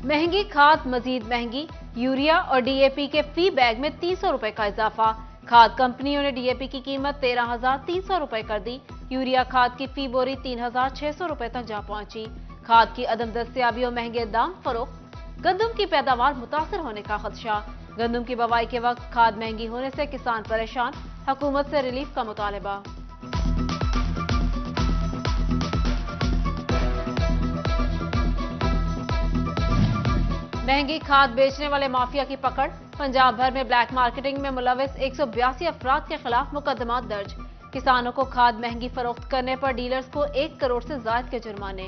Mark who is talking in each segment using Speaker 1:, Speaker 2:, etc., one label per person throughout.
Speaker 1: महंगी खाद मजीद महंगी, यूरिया और डीएपी के फी बैग में 300 रुपए का इजाफा। खाद कंपनियों ने डीएपी की कीमत 13,300 रुपए कर दी। यूरिया खाद की फी बोरी 3,600 रुपए तक जा पहुंची। खाद की अदम दस्तयाबी और महंगे दाम फरोख्त, गंदम की पैदावार मुतासर होने का खदशा। गंदम की बवाई के वक्त खाद महंगी होने से किसान परेशान, हुकूमत से रिलीफ का मुतालबा। महंगी खाद बेचने वाले माफिया की पकड़, पंजाब भर में ब्लैक मार्केटिंग में मुलविस 182 अफराद के खिलाफ मुकदमा दर्ज। किसानों को खाद महंगी फरोख्त करने पर डीलर्स को 1 करोड़ से ज्यादा के जुर्माने।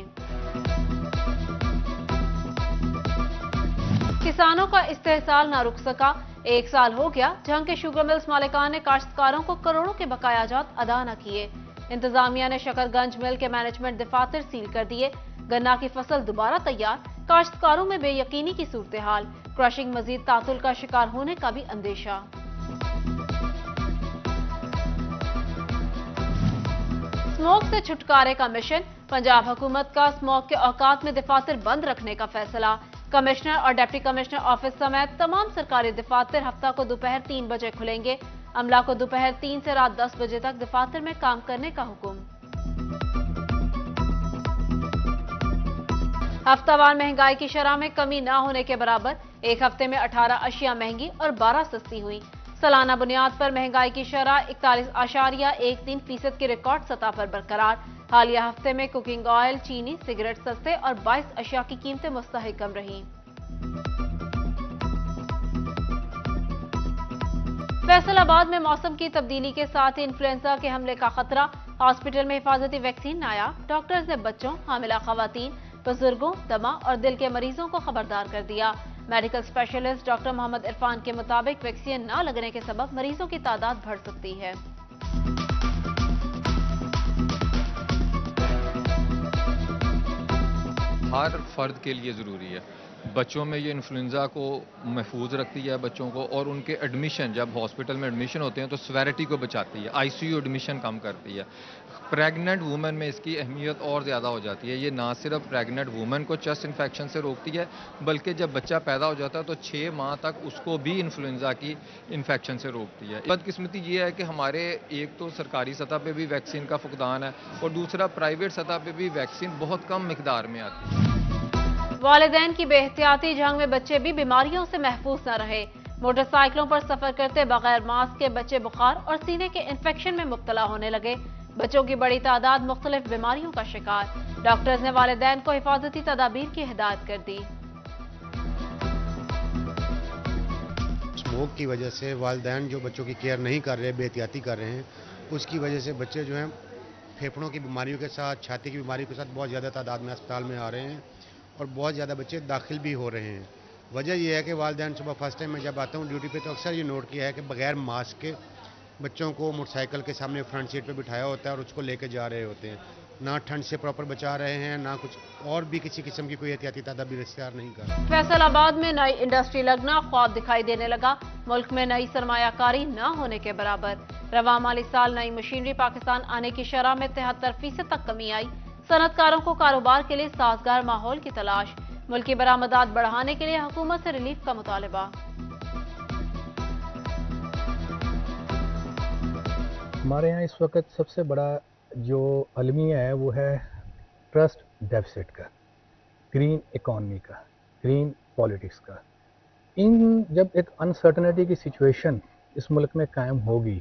Speaker 1: किसानों का इस्तेहसाल न रुक सका, 1 साल हो गया जंग के शुगर मिल्स मालिकान ने काश्तकारों को करोड़ों के बकायाजात अदा न किए। इंतजामिया ने शकरगंज मिल के मैनेजमेंट दफातर सील कर दिए। गन्ना की फसल दोबारा तैयार, काश्तकारों में बेयकीनी की सूरत हाल। क्रशिंग मजीद तातुल का शिकार होने का भी अंदेशा। स्मोक से छुटकारे का मिशन, पंजाब हुकूमत का स्मोक के औकात में दफातर बंद रखने का फैसला। कमिश्नर और डिप्टी कमिश्नर ऑफिस समेत तमाम सरकारी दफातर हफ्ता को दोपहर 3 बजे खुलेंगे। अमला को दोपहर 3 से रात 10 बजे तक दफातर में काम करने का हुक्म। हफ्तावार महंगाई की शरह में कमी न होने के बराबर, एक हफ्ते में 18 अशिया महंगी और 12 सस्ती हुई। सालाना बुनियाद पर महंगाई की शरह 41.13% की रिकॉर्ड सतह पर बरकरार। हालिया हफ्ते में कुकिंग ऑयल, चीनी, सिगरेट सस्ते और 22 अशिया की कीमतें मुस्तहकम रहीं। फैसलाबाद में मौसम की तब्दीली के साथ ही इन्फ्लुएंजा के हमले का खतरा, हॉस्पिटल में हिफाजती वैक्सीन नायाब। डॉक्टर्स ने बच्चों, हामिला खवातीन, बुजुर्गों, दमा और दिल के मरीजों को खबरदार कर दिया। Medical specialist doctor Mohammad Irfan के मुताबिक वैक्सीन न लगने के सबब मरीजों की तादाद बढ़ सकती है।
Speaker 2: हर फर्द के लिए ज़रूरी है। बच्चों में ये इन्फ्लुएंजा को महफूज रखती है बच्चों को, और उनके एडमिशन, जब हॉस्पिटल में एडमिशन होते हैं तो स्वेरिटी को बचाती है, आईसीयू एडमिशन कम करती है। प्रेग्नेंट वुमेन में इसकी अहमियत और ज़्यादा हो जाती है। ये ना सिर्फ प्रेग्नेंट वुमेन को चेस्ट इन्फेक्शन से रोकती है, बल्कि जब बच्चा पैदा हो जाता है तो 6 माह तक उसको भी इन्फ्लुएंजा की इन्फेक्शन से रोकती है। बदकिस्मती ये है कि हमारे एक तो सरकारी सतह पे भी वैक्सीन का फुकदान है, और दूसरा प्राइवेट सतह पे भी वैक्सीन बहुत कम मिकदार में आती है।
Speaker 1: वालिदैन की बेहतियाती जंग में बच्चे भी बीमारियों से महफूज न रहे। मोटरसाइकिलों पर सफर करते बगैर मास्क के बच्चे बुखार और सीने के इन्फेक्शन में मुब्तला होने लगे। बच्चों की बड़ी तादाद मुख्तलिफ बीमारियों का शिकार। डॉक्टर्स ने वालिदैन को हिफाजती तदाबीर की हिदायत कर दी।
Speaker 3: स्मोक की वजह से वालिदैन जो बच्चों की केयर नहीं कर रहे, बेहतियाती कर रहे हैं, उसकी वजह से बच्चे जो हैं फेफड़ों की बीमारियों के साथ, छाती की बीमारियों के साथ बहुत ज़्यादा तादाद में अस्पताल में आ रहे हैं, और बहुत ज़्यादा बच्चे दाखिल भी हो रहे हैं। वजह यह है कि वालिदैन, सुबह फर्स्ट टाइम मैं जब आता हूँ ड्यूटी पे, तो अक्सर ये नोट किया है कि बगैर मास्क के बच्चों को मोटरसाइकिल के सामने फ्रंट सीट पे बिठाया होता है और उसको लेके जा रहे होते हैं। ना ठंड से प्रॉपर बचा रहे हैं, ना कुछ और भी किसी किस्म की कोई एहतियाती तदाबीर इख्तियार नहीं कर रहे।
Speaker 1: फैसलाबाद में नई इंडस्ट्री लगना ख्वाब दिखाई देने लगा। मुल्क में नई सरमायाकारी न होने के बराबर। रवा माली साल नई मशीनरी पाकिस्तान आने की शरह में 73% तक कमी आई। सनतकारों को कारोबार के लिए साजगार माहौल की तलाश। मुल्क की बरामदात बढ़ाने के लिए हुकूमत से रिलीफ का मुतालबा।
Speaker 4: हमारे यहाँ इस वक्त सबसे बड़ा जो अलमिया है वो है ट्रस्ट डेफिसिट का, ग्रीन इकॉनमी का, ग्रीन पॉलिटिक्स का। इन जब एक अनसर्टनिटी की सिचुएशन इस मुल्क में कायम होगी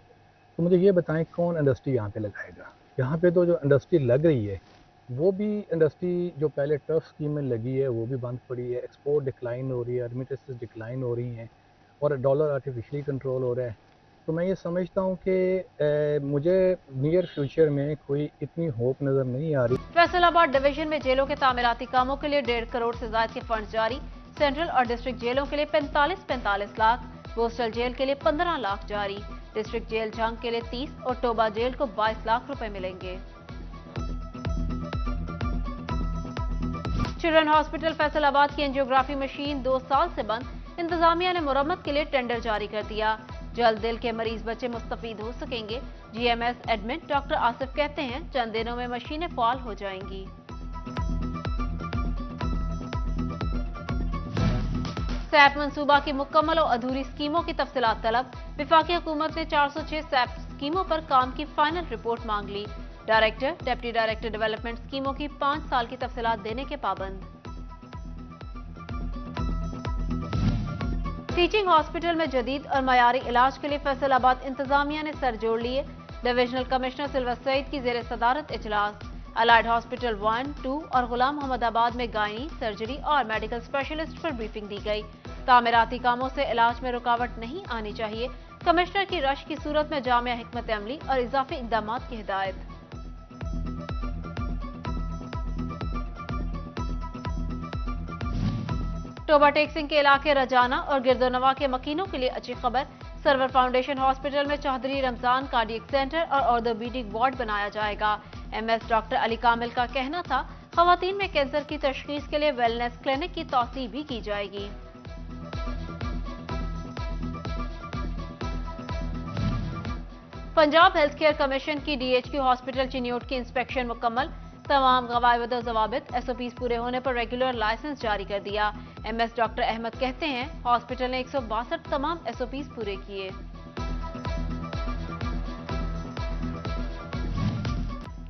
Speaker 4: तो मुझे ये बताएं कौन इंडस्ट्री यहाँ पे लगाएगा। यहाँ पे तो जो इंडस्ट्री लग रही है वो भी इंडस्ट्री जो पहले टफ स्कीम में लगी है वो भी बंद पड़ी है। एक्सपोर्ट डिक्लाइन हो रही है, रेमिटेंसेस डिक्लाइन हो रही हैं, और डॉलर आर्टिफिशियली कंट्रोल हो रहा है। तो मैं ये समझता हूँ कि मुझे नियर फ्यूचर में कोई इतनी होप नज़र नहीं आ रही।
Speaker 1: फैसलाबाद डिवीजन में जेलों के तामीराती कामों के लिए 1.5 करोड़ से ज्यादा के फंड जारी। सेंट्रल और डिस्ट्रिक्ट जेलों के लिए 45 लाख, कोस्टल जेल के लिए 15 लाख जारी। डिस्ट्रिक्ट जेल जंग के लिए 30 और टोबा जेल को 22 लाख रुपए मिलेंगे। चिल्ड्रन हॉस्पिटल फैसलाबाद की एंजियोग्राफी मशीन 2 साल से बंद। इंतजामिया ने मुरम्मत के लिए टेंडर जारी कर दिया। जल्द दिल के मरीज बच्चे मुस्तफीद हो सकेंगे। जीएमएस एडमिन डॉक्टर आसिफ कहते हैं चंद दिनों में मशीनें फाल हो जाएंगी। सैप मंसूबा की मुकम्मल और अधूरी स्कीमों की तफसीलात तलब। वफाकी हुकूमत ने 406 सैप स्कीमों पर काम की फाइनल रिपोर्ट मांग ली। डायरेक्टर, डिप्टी डायरेक्टर डेवलपमेंट स्कीमों की 5 साल की तफसीलात देने के पाबंद। टीचिंग हॉस्पिटल में जदीद और मयारी इलाज के लिए फैसलाबाद इंतजामिया ने सर जोड़ लिए। डिविजनल कमिश्नर सिल्वर सईद की जेर सदारत इजलास। अलाइड हॉस्पिटल 1, 2 और गुलाम मोहम्मदाबाद में गायनी, सर्जरी और मेडिकल स्पेशलिस्ट पर ब्रीफिंग दी गई। तामीराती कामों से इलाज में रुकावट नहीं आनी चाहिए। कमिश्नर की रश की सूरत में जामिया हिकमत अमली और इजाफी इकदाम की हिदायत। टोबा टेक्सिंग के इलाके रजाना और गिरदोनवा के मकीनों के लिए अच्छी खबर। सर्वर फाउंडेशन हॉस्पिटल में चौधरी रमजान कार्डियक सेंटर और ऑर्थोपेडिक वार्ड बनाया जाएगा। एमएस डॉक्टर अली कामिल का कहना था, खवातीन में कैंसर की तशखीस के लिए वेलनेस क्लिनिक की तौसीह भी की जाएगी। पंजाब हेल्थ केयर कमीशन की डीएचक्यू हॉस्पिटल चिन्योट की इंस्पेक्शन मुकम्मल। तमाम क़वाइद व ज़वाबित एसओपीज पूरे होने पर रेगुलर लाइसेंस जारी कर दिया। एमएस डॉक्टर अहमद कहते हैं, हॉस्पिटल ने 162 तमाम एसओपीज पूरे किए।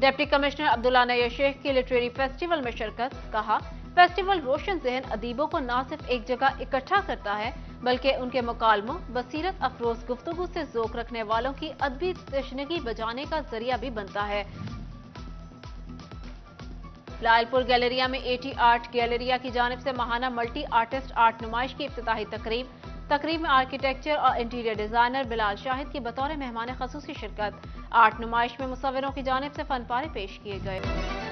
Speaker 1: डिप्टी कमिश्नर अब्दुल्ला नय्यर शेख की लिटरेरी फेस्टिवल में शिरकत। कहा, फेस्टिवल रोशन ज़हन अदीबों को न सिर्फ एक जगह इकट्ठा करता है बल्कि उनके मुकालमों, बसीरत अफरोज गुफ्तगू से ज़ोक रखने वालों की अदबी तशनगी बजाने का जरिया भी बनता है। लालपुर गैलेरिया में एटी आर्ट गैलेरिया की जानिब से माहाना मल्टी आर्टिस्ट आर्ट नुमाइश की इफ्तिताही तकरीब में आर्किटेक्चर और इंटीरियर डिजाइनर बिलाल शाहिद की बतौर मेहमान खसूसी शिरकत। आर्ट नुमाइश में मुसव्विरों की जानिब से फन पारे पेश किए गए।